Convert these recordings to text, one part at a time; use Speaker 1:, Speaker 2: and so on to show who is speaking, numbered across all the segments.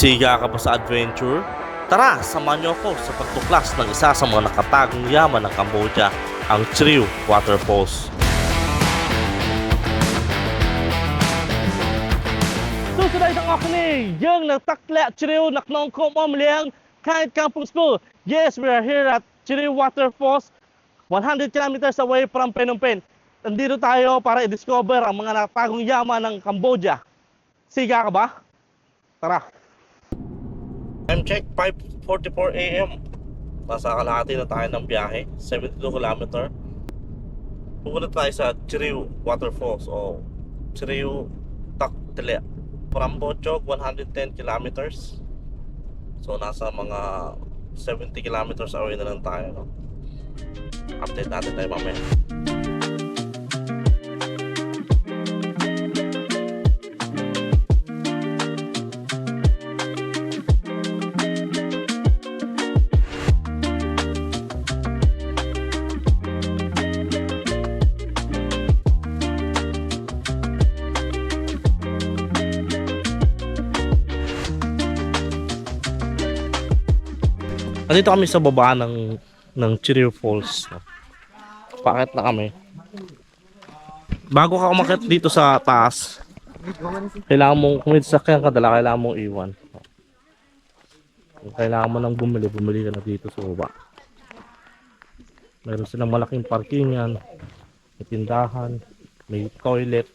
Speaker 1: Siga ka ba sa adventure? Tara, samahan niyo ako sa pagtuklas ng isa sa mga nakatagong yaman ng Cambodia, ang Trieu Waterfalls. Susunod ang ako ni Yung Nagtakla Trieu Naknong Komom Liang Kahit Kampung School. Yes, we are here at Trieu Waterfalls, 100 kilometers away from Phnom Penh. Nandito tayo para i-discover ang mga nakatagong yaman ng Cambodia. Siga ka ba? Tara! Time check, 5:44 AM. Nasa kalahati na tayo ng biyahe, 72 km. Pupunta tayo sa Trieu Waterfalls o Trieu Takla. From Bochog, 110 kilometers. So nasa mga 70 kilometers away na lang tayo, no? Update natin tayo mamaya. Nandito kami sa baba ng Trieu Falls. Paakit na kami. Bago ka umakyat dito sa taas, kailangan mong, kung may sasakyan ka dala, kailangan mong iwan. Kung kailangan mo nang bumili ka na dito sa baba. Meron silang malaking parkingan, may tindahan, may toilet.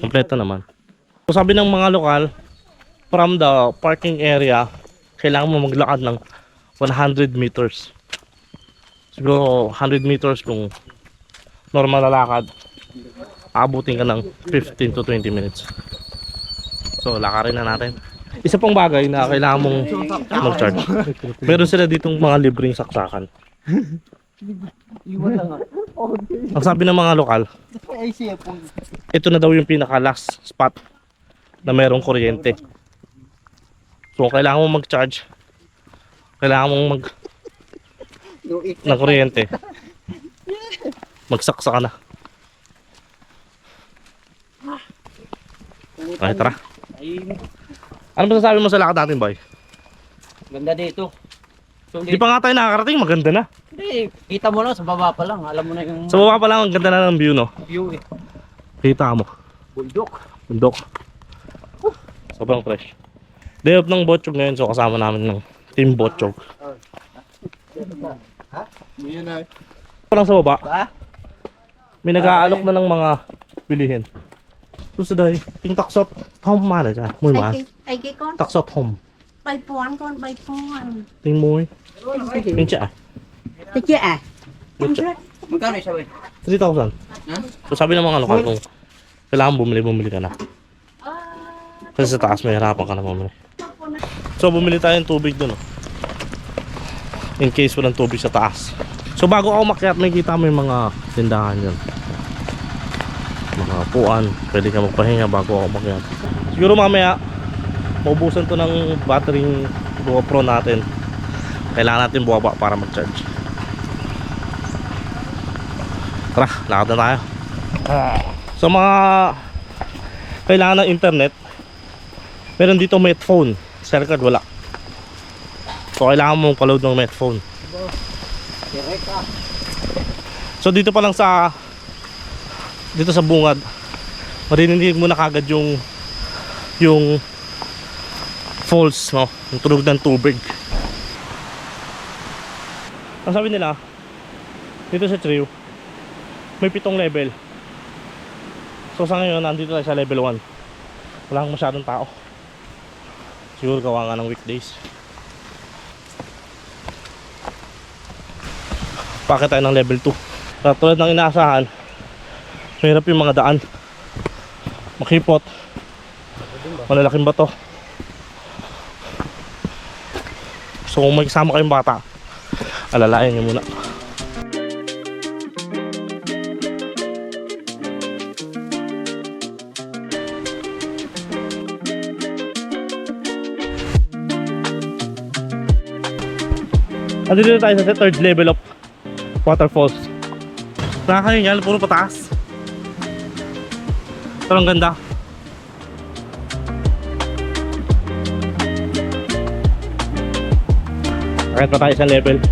Speaker 1: Kompleto naman. So sabi ng mga lokal, from the parking area, kailangan mo maglakad ng 100 meters. Siguro 100 meters kung normal na lakad, aabutin ka ng 15 to 20 minutes. So lakarin na natin. Isa pang bagay na kailangan mong mag-charge. Meron sila ditong mga libreng saksakan. Ang sabi ng mga lokal, ito na daw yung pinaka last spot na merong kuryente. So kailangan mong mag-charge, kailangan mong ng kuryente, magsaksa ka na. Okay, tara. Ano ba sasabi mo sa lakad natin, boy?
Speaker 2: Ganda dito. So,
Speaker 1: Di pa nga tayo nakakarating, maganda na.
Speaker 2: Hindi, kita mo lang sa baba pa lang. Alam mo na yung
Speaker 1: Sa baba pa lang, ang ganda na ng view, no?
Speaker 2: view eh.
Speaker 1: Kita mo,
Speaker 2: Bundok.
Speaker 1: bundok. Sobrang fresh. Day off ng Bochog ngayon, so kasama namin ng Team Bochog. Parang sa baba,
Speaker 2: Ba?
Speaker 1: may nag-aalok na ng mga bilihin. Susunod, ting taksot home mana dyan. Muy mas.
Speaker 3: Ai cái con
Speaker 1: Taksot home.
Speaker 3: bay con bay con
Speaker 1: Ting muy. Ting siya.
Speaker 3: Thấy chưa à?
Speaker 2: Magkano isa ba?
Speaker 1: 3,000. So sabi ng mga lokal kung kailangan bumili ka na. Kasi sa taas may harapan ka na bumili. So bumili tayo ng tubig dun, oh. In case walang tubig sa taas. So bago ako umakyat, may kita mo yung mga tindahan dyan. Mga upuan, pwede ka magpahinga bago ako umakyat. Siguro mamaya maubusan to ng battery GoPro natin. Kailangan natin buwaba para mag-charge. Tara, lakad na tayo. So mga kailangan ng internet, meron dito Metphone. Sa likod wala. So kailangan mong pa-load ng Metphone. So dito pa lang sa bungad, marinig mo na kagad yung falls, no? Yung tunog ng tubig. Ang sabi nila, dito sa Trieu, may 7 level. So sa ngayon, nandito tayo sa level 1. Walang masyadong tao. Siguro gawa nga ng weekdays. Pakit tayo ng level 2. Tulad ng inaasahan, mahirap yung mga daan, makipot, malalaking bato. So kung may kasama kayong bata, alalayan nyo muna. Andito tayo sa third level of waterfalls. Nakakahingal, puro pataas. Pero ang ganda. Akit pa tayo sa level.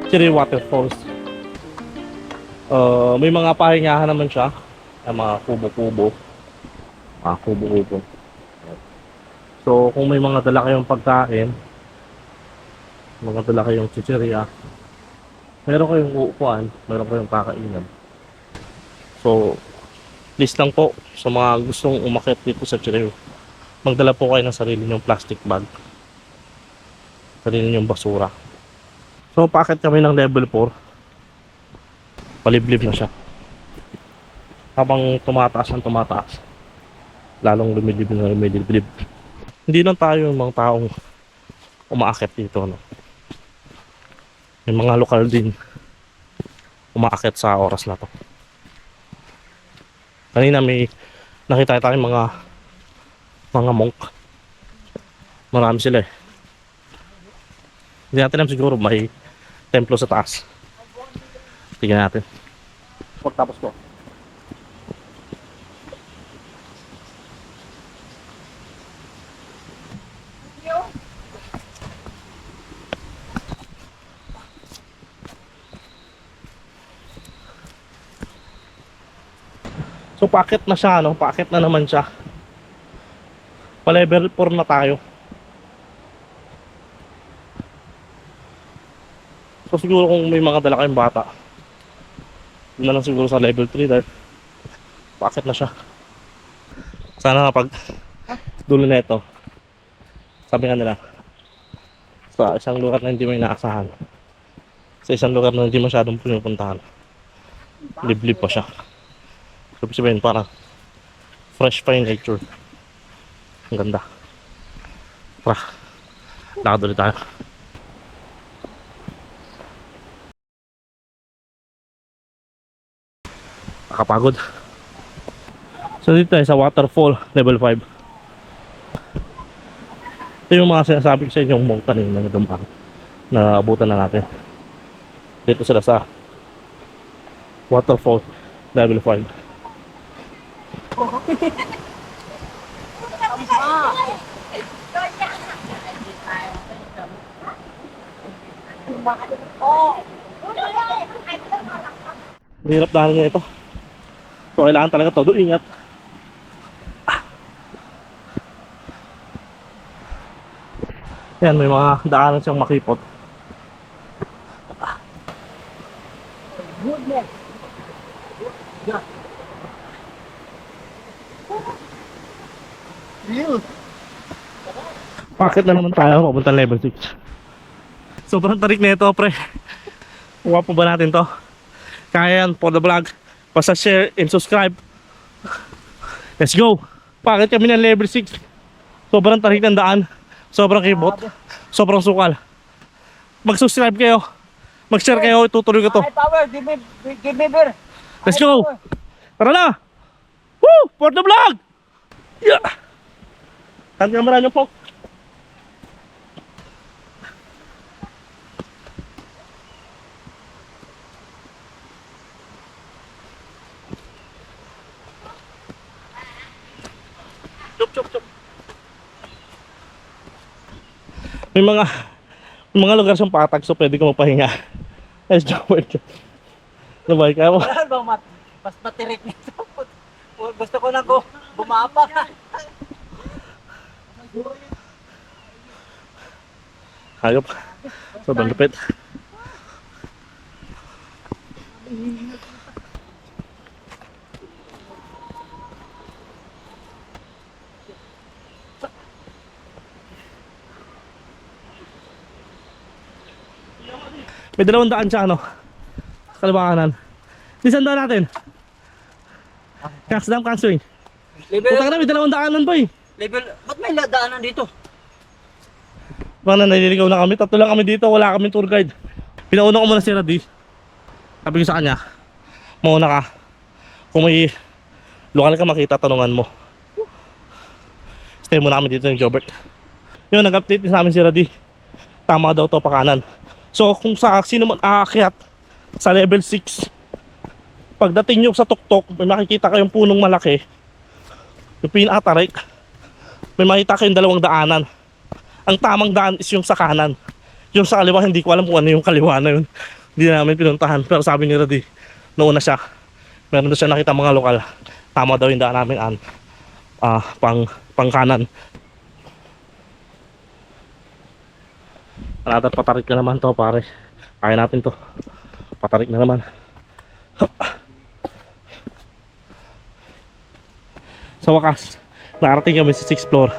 Speaker 1: Cherry Waterfalls. May mga pahingahan naman siya. Mga kubo-kubo. Mga kubo-kubo. So, kung may mga dala kayong pagkain, mga dala kayong chichirya, meron kayong uupuan, meron kayong kakainan. So, list lang po sa mga gustong umakyat dito sa Cherry. Magdala po kayo ng sarili nyong plastic bag. Sarili nyong basura. So, paakit kami ng level 4. Paliblib na siya. Habang tumataas ang tumataas, lalong lumilib na lumilib. Hindi lang tayo yung mga taong umaakit dito, no? May mga lokal din umaakit sa oras na to. Kanina may nakita tayong mga monk. Marami sila eh. Hindi natin alam, siguro may templo sa taas. Tingnan natin. Pagtapos ko. So paakit na siya, no? Paakit na naman siya. Pa level 4 na tayo. So siguro kung may mga dala kayong bata, yun na lang siguro sa level 3 dahil paakit na siya. Sana pag dulo na ito, sabi nga nila, sa isang lugar na hindi may inaasahan, sa isang lugar na hindi masyadong pinupuntahan, liblib pa siya. So sabihin parang fresh pa yung nature. Ang ganda. Tara, lakad ulit tayo. Nakapagod. So dito tayo sa waterfall level 5. Ito yung mga sinasabi ko sa inyong monk kanina na dumaan, na abutan na natin. Dito sila sa waterfall level 5. Hirap dahil nga ito. So kailangan talaga todo ingat. Yan, may mga daanan siyang makipot. Bakit na naman tayo papunta level 6? Sobrang tarik na ito, pre. Kuha po ba natin to? Kaya yan for the vlog. Basta share and subscribe. Let's go! Bakit kami ng level 6? Sobrang tarik ng daan. Sobrang kibot. Sobrang sukal. Mag-subscribe kayo. Mag-share kayo. Itutuloy ko to.
Speaker 2: Hey, power, give me beer.
Speaker 1: Let's go! Tara na! Woo! For the vlog! Yeah! Saan kamera nyo po? Chup. May mga lugar siyang patag, so pwede ka magpahinga. Let's go. Nabay ka mo.
Speaker 2: Wala bang mas matirik nito? Gusto ko na bumapa.
Speaker 1: Hayop. Sobrang lupit. May 200 siya, ano? Kaliwa kanan. Isang daan natin. Kasdam, swing.
Speaker 2: Level,
Speaker 1: Punta ka na, may 200 boy.
Speaker 2: ba't may daanan dito?
Speaker 1: Mga naliligaw na kami. Tatlo lang kami dito. Wala kaming tour guide. Pinauna ko muna si Radi. Sabi ko sa kanya, mauna ka. Kung may lokal ka makita, tanungan mo. Stay muna kami dito ng Jobert. Yun, nag-update din sa amin si Radi. Tama daw to pa kanan. So kung sa sino man aakyat sa level 6, pagdating nyo sa tuktok, may makikita kayong punong malaki. Yung pinakatarik, may makita kayong dalawang daanan. Ang tamang daan is yung sa kanan. Yung sa kaliwa, hindi ko alam kung ano yung kaliwa na yun. Hindi namin pinuntahan. Pero sabi ni Radi, noon na siya, meron na siya nakita mga lokal. Tama daw yung daan namin pang kanan. Another patarik na naman to, pare. Kaya natin to. Patarik na naman. Sa wakas, nakarating kami sa 6th floor.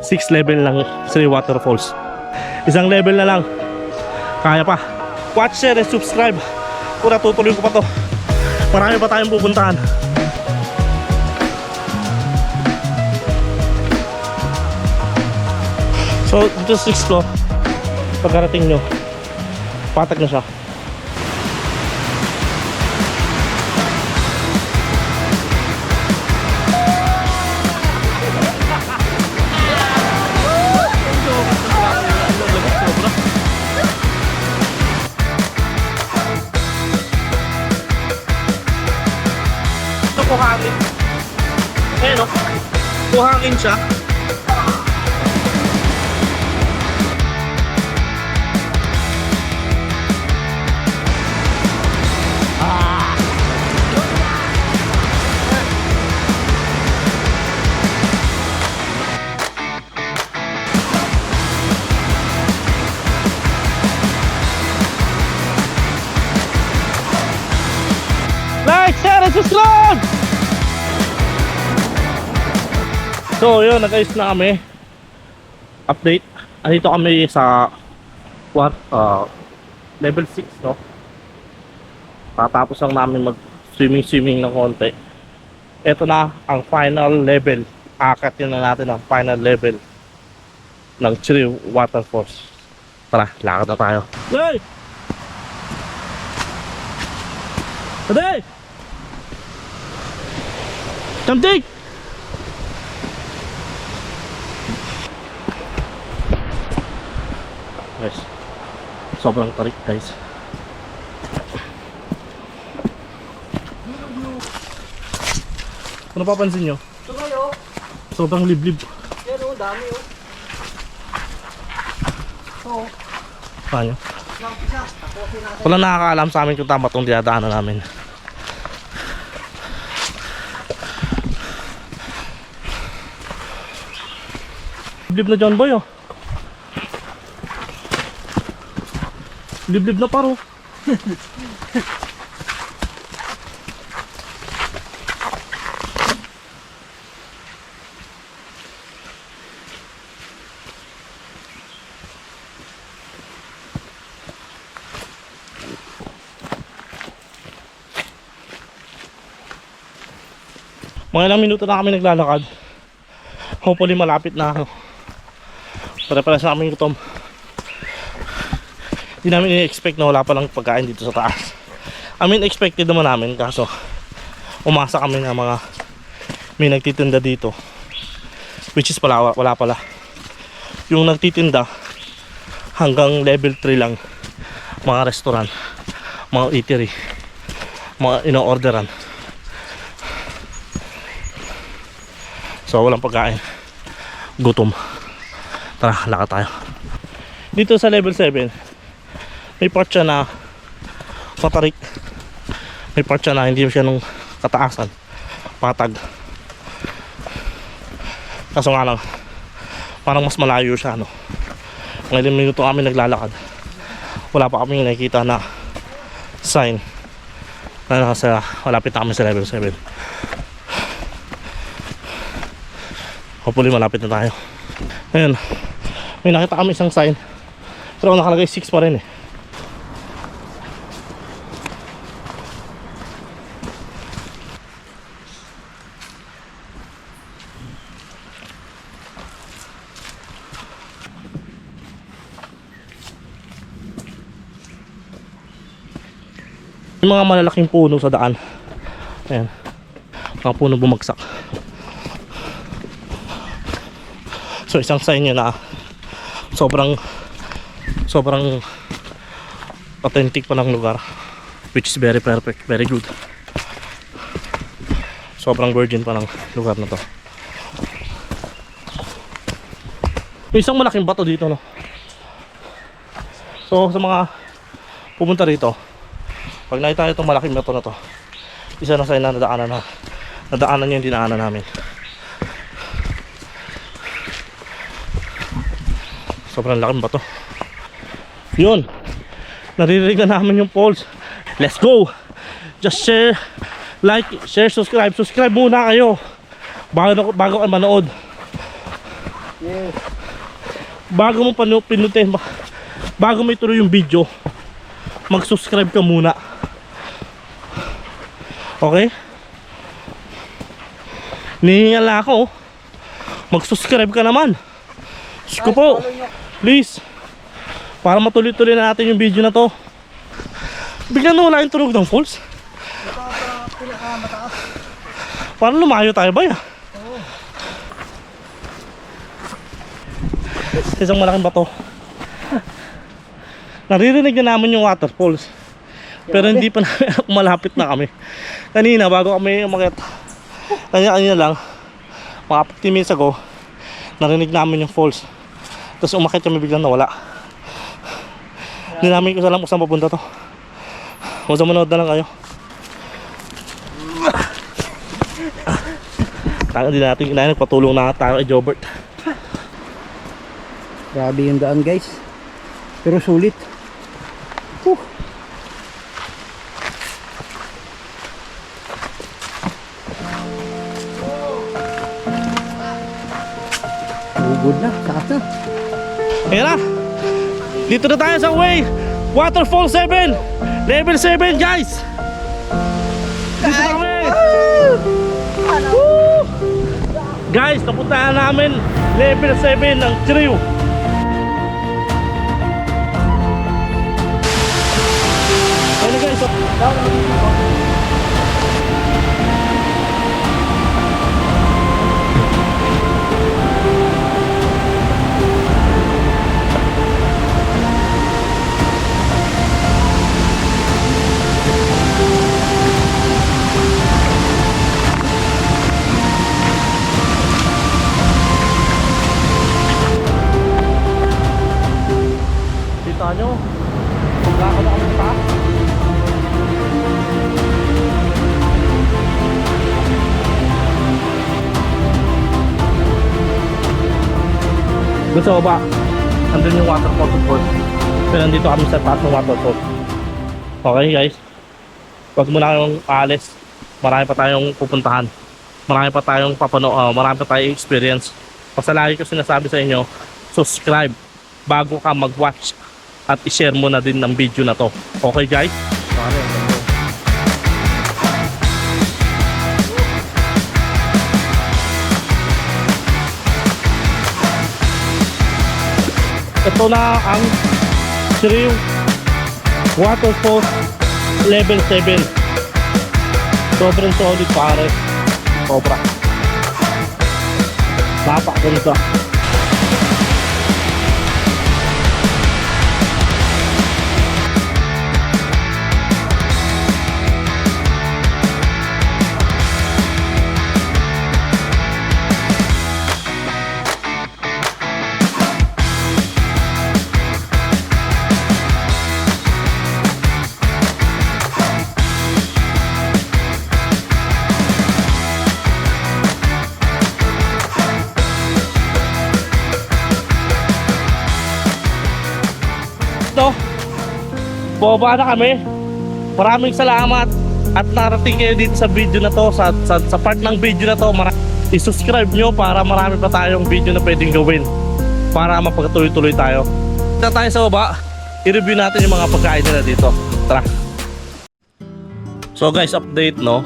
Speaker 1: 6 level ng Sri Waterfalls. Isang level na lang. Kaya pa. Watch, share, and subscribe. Kung natutuloy ko pa to. Marami pa tayong pupuntahan. So, dito sa 6th floor, pagkarating nyo, patag na siya. Ito buhangin. Ayan o, buhangin siya. Like, share, and subscribe! So yun, nag-ayos na kami. Update. Andito kami sa level 6, no? Tatapos lang namin mag-swimming ng konti. Ito na ang final level. Akatin na natin ang final level ng Sri Waterfalls. Tara, lakad na tayo. Hey! Ade! Cantik! Guys, sobrang tarik guys. Ano papansin nyo?
Speaker 2: Ito kayo.
Speaker 1: Sobrang liblib.
Speaker 2: Yan o, dami o. Oo.
Speaker 1: Paano?
Speaker 2: Isa. Tapusin natin.
Speaker 1: Wala nakakaalam sa amin kung tama itong dinadaanan namin. Liblib na John Boy oh. Liblib na paro. Mga ilang minuto na kami naglalakad. Hopefully malapit na ako. Para sa aming gutom. Hindi namin i-expect na wala palang pagkain dito sa taas. I mean, expected naman namin, kaso umasa kami na mga may nagtitinda dito, which is wala pala. Yung nagtitinda hanggang level 3 lang, mga restaurant, mga eatery, mga ino-orderan. So walang pagkain, gutom. Tara, lakad tayo. Dito sa level 7 may part siya na patarik, may part siya na hindi siya nung kataasan, patag. Kaso nga lang, parang mas malayo siya, no? Mga ilang minuto kami naglalakad, wala pa kami nakikita na sign na nasa malapit na kami sa level 7. Hopefully malapit na tayo. Ayun, may nakita kami isang sign, pero nakalagay 6 pa rin eh. Yung mga malalaking puno sa daan. Ayan. Mga puno bumagsak. So isang sign yun na sobrang authentic pa ng lugar, which is very perfect, very good. Sobrang virgin pa ng lugar na to. May isang malaking bato dito, no? So sa mga pumunta rito, pag nakita itong malaking bato na to, isa na sign na nadaanan nyo yung dinaanan namin. Sobrang laking bato. Yun, naririnig na namin yung falls. Let's go. Just share, like, share, subscribe. Subscribe muna kayo bago kayo manood.
Speaker 2: Yes.
Speaker 1: Bago mo pinutin, bago mo ituloy yung video, mag-subscribe ka muna. Okay? Nihingal ako. Mag-subscribe ka naman. Diyos ko po. Please. Para matuloy-tuloy na natin yung video na to. Biglang nawala yung tunog ng falls. Parang lumayo tayo ba ya? Isang malaking bato. Naririnig na namin yung waterfalls. Pero hindi pa namin malapit na kami. Kanina bago kami umakyat, kanina lang, mga 15 minutes ago, narinig namin yung falls. Tapos umakyat kami, biglang nawala. Hindi namin alam kung saan papunta to. Huwag sa manood na lang kayo. Tangan din natin inahin, patulong na tayo kay Jobert.
Speaker 2: Grabe yung daan, guys. Pero sulit. Good na, taas na.
Speaker 1: Ayan na. Dito na tayo sa way. Waterfall 7. Level 7, guys. Dito na kami. Woo! Guys, napuntahan namin level 7 ng Chiriw. Ayan na guys. Kita nyo, pagkaka na kami sa taas. Doon sa baba, andun yung waterfall support. Pero nandito kami sa taas ng waterfall. Okay guys, wag mo na kayong aalis. Marami pa tayong pupuntahan. Marami pa tayong marami pa tayong experience. Basta lagi ko sinasabi sa inyo, subscribe bago ka mag-watch at i-share mo na din ng video na to. Okay guys? Ito na ang Chiriw Waterfall Level 7. Sobrang solid pare. Sobra. Napakaganda. Baba na kami. Maraming salamat at narating kayo dito sa video na to, sa part ng video na to. I-subscribe nyo para marami pa tayong video na pwedeng gawin para mapagtuloy-tuloy tayo. Dito tayo sa baba, i-review natin yung mga pagkain nila dito. Tara. So guys, update no,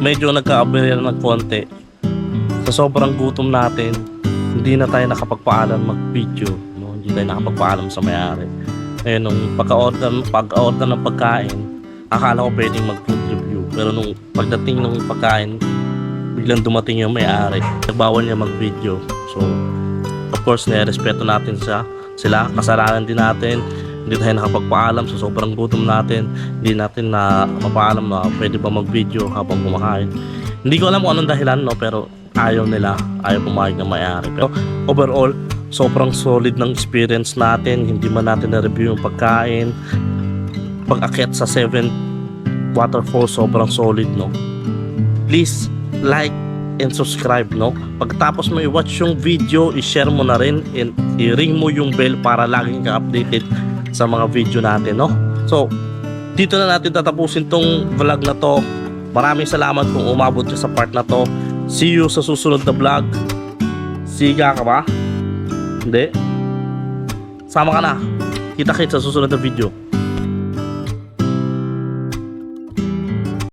Speaker 1: medyo nagka-aberya ng konti. Sa sobrang gutom natin, hindi na tayo nakapagpaalam mag-video, no? Hindi tayo nakapagpaalam sa may-ari. Ayun, nung pag-order ng pagkain, akala ko pwedeng mag-food review. Pero nung pagdating ng pagkain, biglang dumating yung may-ari. Nagbawal niya mag-video. So, of course, nire-respeto natin sila. Kasalanan din natin. Hindi tayo nakapagpaalam sa sobrang gutom natin. Hindi natin na mapaalam na pwede ba mag-video habang kumakain. Hindi ko alam kung anong dahilan, no? Pero ayaw nila. Ayaw pumayag ng may-ari. Pero overall, sobrang solid ng experience natin. Hindi man natin na-review yung pagkain. Pag-akyat sa 7 waterfall, sobrang solid, no? Please, like and subscribe, no? Pagkatapos mo i-watch yung video, i-share mo na rin and i-ring mo yung bell para laging ka updated sa mga video natin, no? So, dito na natin tatapusin tong vlog na to. Maraming salamat kung umabot ka sa part na to. See you sa susunod na vlog. Siga ka ba? Hindi? Sama ka na. Kita-kits sa susunod na video.